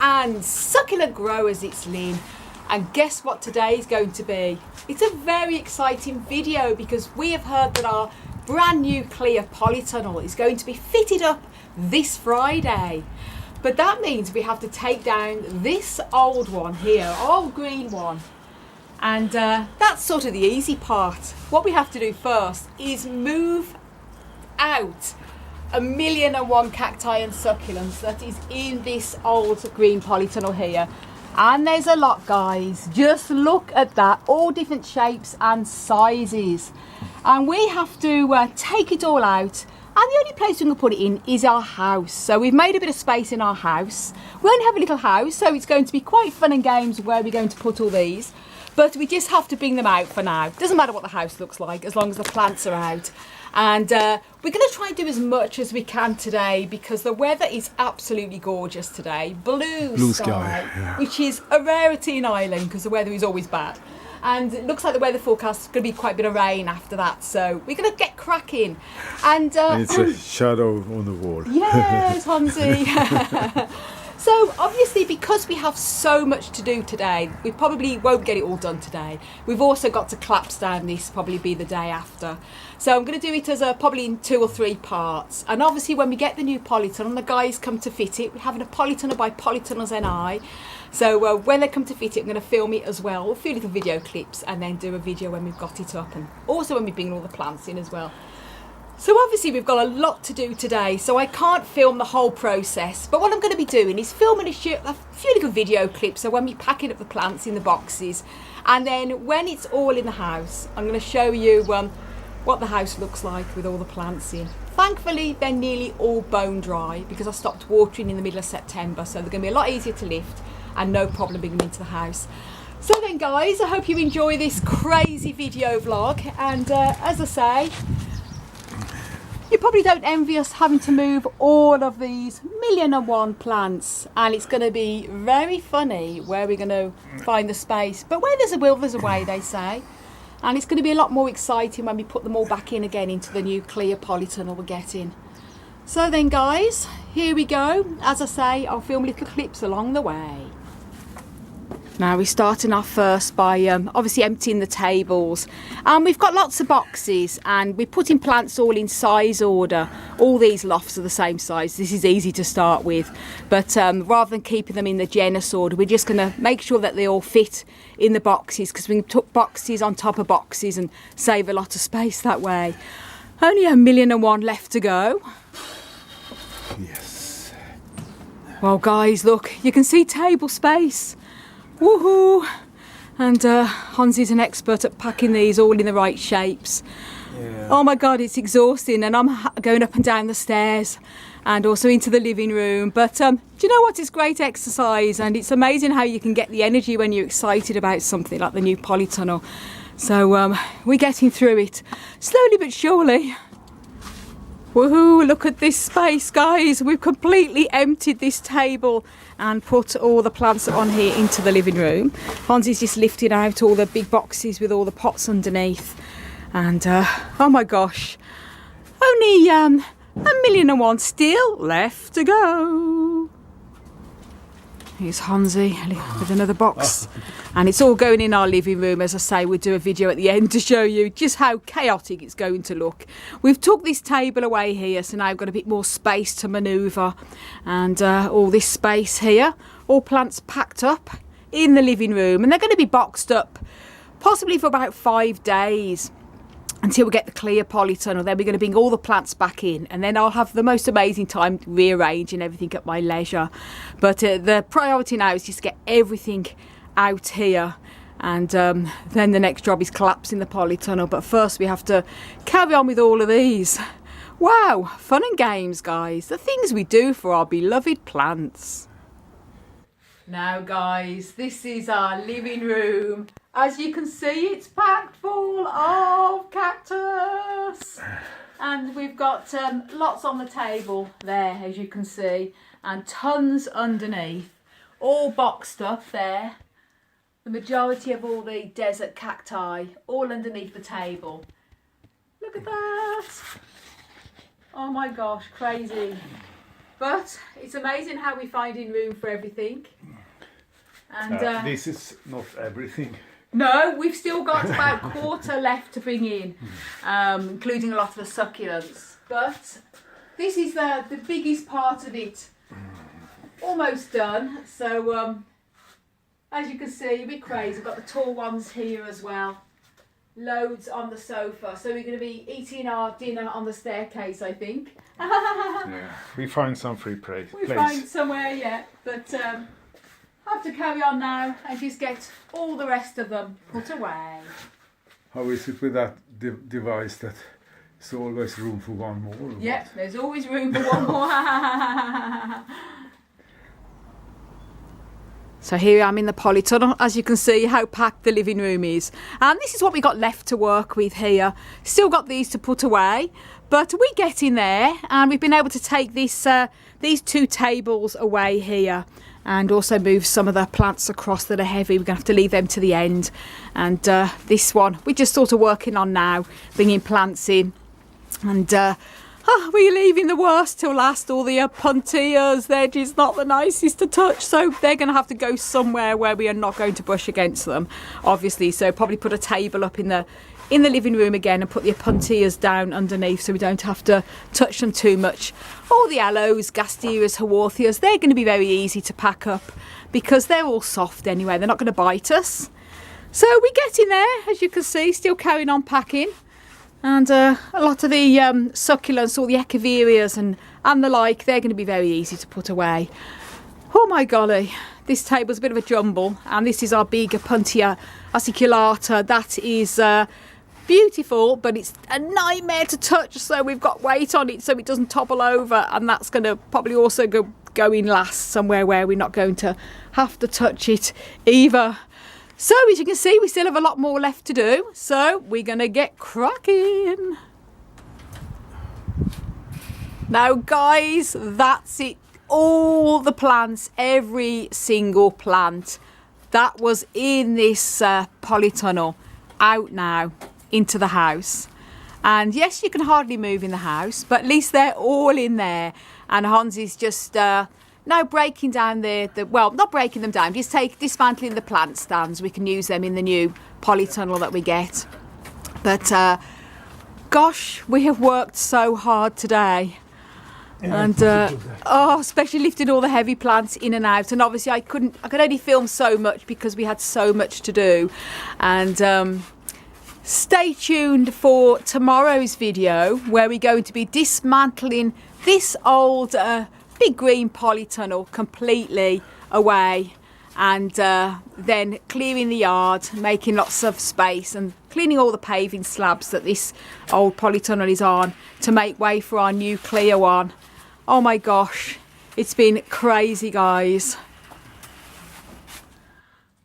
and succulent growers, it's Lynn. And guess what today is going to be? It's a very exciting video because we have heard that our brand new clear polytunnel is going to be fitted up this Friday. But that means we have to take down this old one here, old green one. And that's sort of the easy part. What we have to do first is move out 1,000,001 cacti and succulents that is in this old green polytunnel here. And there's a lot, guys. Just look at that, all different shapes and sizes. And we have to take it all out. And the only place we can put it in is our house. So we've made a bit of space in our house. We only have a little house, so it's going to be quite fun and games where we're going to put all these. But we just have to bring them out for now. Doesn't matter what the house looks like, as long as the plants are out. And we're going to try and do as much as we can today because the weather is absolutely gorgeous today. Blue sky, yeah. Which is a rarity in Ireland because the weather is always bad. And it looks like the weather forecast is going to be quite a bit of rain after that. So we're going to get cracking. And it's a shadow on the wall. Yes, Hansi. So obviously, because we have so much to do today, we probably won't get it all done today. We've also got to collapse down this, probably be the day after. So I'm going to do it as probably in 2 or 3 parts. And obviously when we get the new polytunnel, the guys come to fit it. We're having a polytunnel by Polytunnels NI. So when they come to fit it, I'm going to film it as well. A few little video clips and then do a video when we've got it up. And also when we bring all the plants in as well. So obviously we've got a lot to do today, so I can't film the whole process. But what I'm going to be doing is filming a few little video clips, so when we're packing up the plants in the boxes. And then when it's all in the house, I'm going to show you what the house looks like with all the plants in. Thankfully, they're nearly all bone dry because I stopped watering in the middle of September, so they're going to be a lot easier to lift and no problem bringing them into the house. So then guys, I hope you enjoy this crazy video vlog. And as I say, you probably don't envy us having to move all of these 1,000,001 plants, and it's going to be very funny where we're going to find the space. But where there's a will, there's a way, they say. And it's going to be a lot more exciting when we put them all back in again into the new clear polytunnel we're getting. So then guys, here we go. As I say, I'll film little clips along the way. Now we're starting off first by obviously emptying the tables. We've got lots of boxes and we're putting plants all in size order. All these lofts are the same size. This is easy to start with. But rather than keeping them in the genus order, we're just going to make sure that they all fit in the boxes because we can put boxes on top of boxes and save a lot of space that way. Only 1,000,001 left to go. Yes. Well guys, look, you can see table space. Woohoo! And Hansi's an expert at packing these all in the right shapes. Yeah. Oh my god, it's exhausting, and I'm going up and down the stairs and also into the living room. But do you know what? It's great exercise, and it's amazing how you can get the energy when you're excited about something like the new polytunnel. So we're getting through it slowly but surely. Woohoo, look at this space, guys. We've completely emptied this table and put all the plants on here into the living room. Hansi's just lifted out all the big boxes with all the pots underneath. And, oh my gosh, only 1,000,001 still left to go. Here's Hansi with another box. And it's all going in our living room. As I say, we'll do a video at the end to show you just how chaotic it's going to look. We've took this table away here, so now I've got a bit more space to manoeuvre. And all this space here, all plants packed up in the living room. And they're going to be boxed up possibly for about 5 days until we get the clear polytunnel. Then we're going to bring all the plants back in, and then I'll have the most amazing time rearranging everything at my leisure. But the priority now is just to get everything out here, and then the next job is collapsing the polytunnel. But first we have to carry on with all of these. Wow, fun and games, guys. The things we do for our beloved plants. Now guys, this is our living room. As you can see, it's packed full of cactus. And we've got lots on the table there, as you can see, and tons underneath, all boxed up there. The majority of all the desert cacti, all underneath the table. Look at that. Oh my gosh, crazy. But it's amazing how we finding room for everything. And this is not everything. no, we've still got about a quarter left to bring in, including a lot of the succulents. But this is the biggest part of it. Almost done. So as you can see, a bit crazy. We've got the tall ones here as well. Loads on the sofa. So we're going to be eating our dinner on the staircase, I think. Yeah, we find some free place. We find somewhere yet, but have to carry on now and just get all the rest of them put away. How is it with that device that there's always room for one more? Or Yeah, what? there's always room for one more. So here I'm in the polytunnel. As you can see how packed the living room is. And this is what we got left to work with here. Still got these to put away, but we're getting there. And we've been able to take this, these two tables away here and also move some of the plants across that are heavy. We're going to have to leave them to the end. And this one, we're just sort of working on now, bringing plants in. And we're leaving the worst till last. All the puntias, they're just not the nicest to touch, so they're going to have to go somewhere where we are not going to brush against them, obviously. So probably put a table up in the living room again and put the puntias down underneath so we don't have to touch them too much. All the aloes, gasteras, haworthias, they're going to be very easy to pack up because they're all soft anyway. They're not going to bite us. So we're getting there, as you can see, still carrying on packing. And a lot of the succulents, all the echeverias and the like, they're going to be very easy to put away. Oh my golly, this table's a bit of a jumble. And this is our big Puntia aciculata. That is beautiful, but it's a nightmare to touch. So we've got weight on it so it doesn't topple over. And that's going to probably also go in last somewhere where we're not going to have to touch it either. So as you can see, we still have a lot more left to do, so we're going to get cracking. Now guys, that's it. All the plants, every single plant that was in this polytunnel, out now into the house. And yes, you can hardly move in the house, but at least they're all in there. And Hans is just now breaking down well, not breaking them down, just dismantling the plant stands. We can use them in the new polytunnel that we get. But gosh, we have worked so hard today. Yeah, and especially lifting all the heavy plants in and out. And obviously I could only film so much because we had so much to do. And stay tuned for tomorrow's video where we're going to be dismantling this old big green polytunnel completely away, and then clearing the yard, making lots of space and cleaning all the paving slabs that this old polytunnel is on to make way for our new clear one. Oh my gosh, it's been crazy, guys.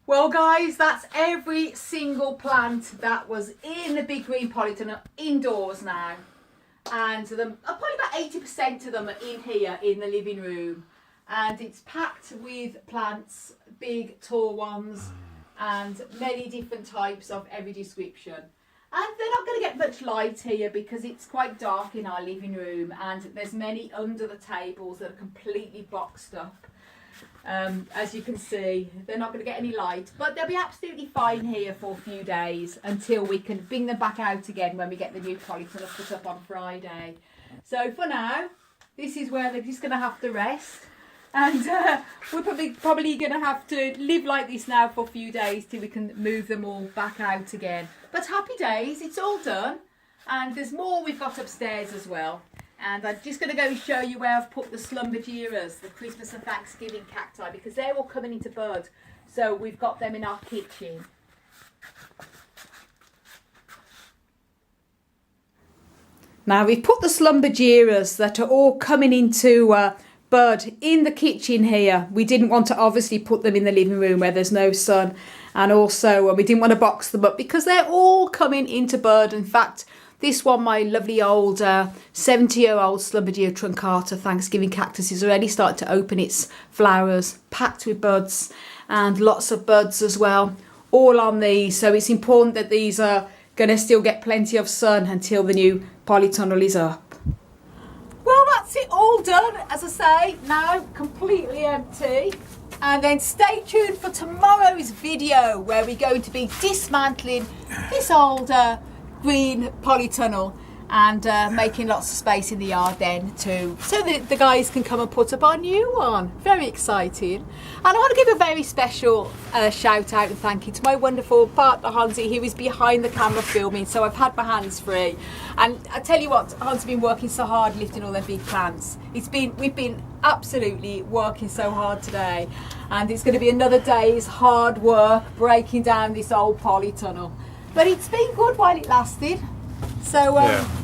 Well guys, that's every single plant that was in the big green polytunnel indoors now. And probably about 80% of them are in here in the living room. And it's packed with plants, big, tall ones, and many different types of every description. And they're not going to get much light here because it's quite dark in our living room, and there's many under the tables that are completely boxed up. As you can see, they're not going to get any light, but they'll be absolutely fine here for a few days until we can bring them back out again when we get the new polytunnel put up on Friday. So for now, this is where they're just going to have to rest, and we're probably going to have to live like this now for a few days till we can move them all back out again. But happy days, it's all done, and there's more we've got upstairs as well. And I'm just going to go and show you where I've put the slumbergeras, the Christmas and Thanksgiving cacti, because they're all coming into bud. So we've got them in our kitchen. Now we've put the slumbergeras that are all coming into bud in the kitchen here. We didn't want to obviously put them in the living room where there's no sun. And also we didn't want to box them up because they're all coming into bud. In fact, this one, my lovely old 70-year-old Slumbergera truncata Thanksgiving cactus, is already starting to open its flowers, packed with buds, and lots of buds as well, all on these. So it's important that these are going to still get plenty of sun until the new polytunnel is up. Well, that's that's it all done, as I say, now completely empty. And then stay tuned for tomorrow's video where we're going to be dismantling this old green polytunnel and making lots of space in the yard then too, so that the guys can come and put up our new one. Very exciting. And I want to give a very special shout out and thank you to my wonderful partner Hansi, who is behind the camera filming, so I've had my hands free. And I tell you what, Hans has been working so hard lifting all them big plants. We've been absolutely working so hard today, and it's going to be another day's hard work breaking down this old polytunnel. But it's been good while it lasted. So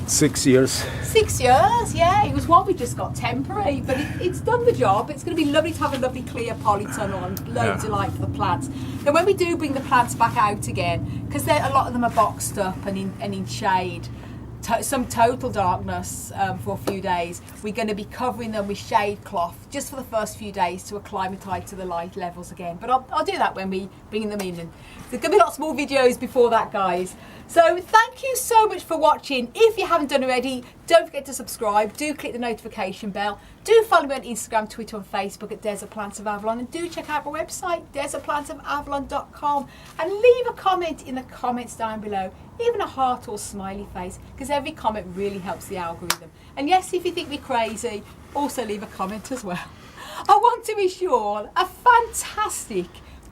6 years. 6 years, yeah. It was one we just got temporary, but it's done the job. It's going to be lovely to have a lovely clear polytunnel and loads of light for the plants. Now when we do bring the plants back out again, because a lot of them are boxed up and in shade, some total darkness for a few days, we're going to be covering them with shade cloth just for the first few days to acclimatise to the light levels again. But I'll do that when we bring them in. And there's going to be lots more videos before that, guys. So thank you so much for watching. If you haven't done already, don't forget to subscribe. Do click the notification bell. Do follow me on Instagram, Twitter and Facebook at Desert Plants of Avalon. And do check out my website, desertplantsofavalon.com. And leave a comment in the comments down below. Even a heart or smiley face, because every comment really helps the algorithm. And yes, if you think we're crazy, also leave a comment as well. I want to wish you all a fantastic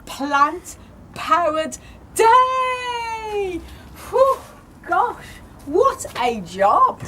plant-powered day. Whew, gosh, what a job.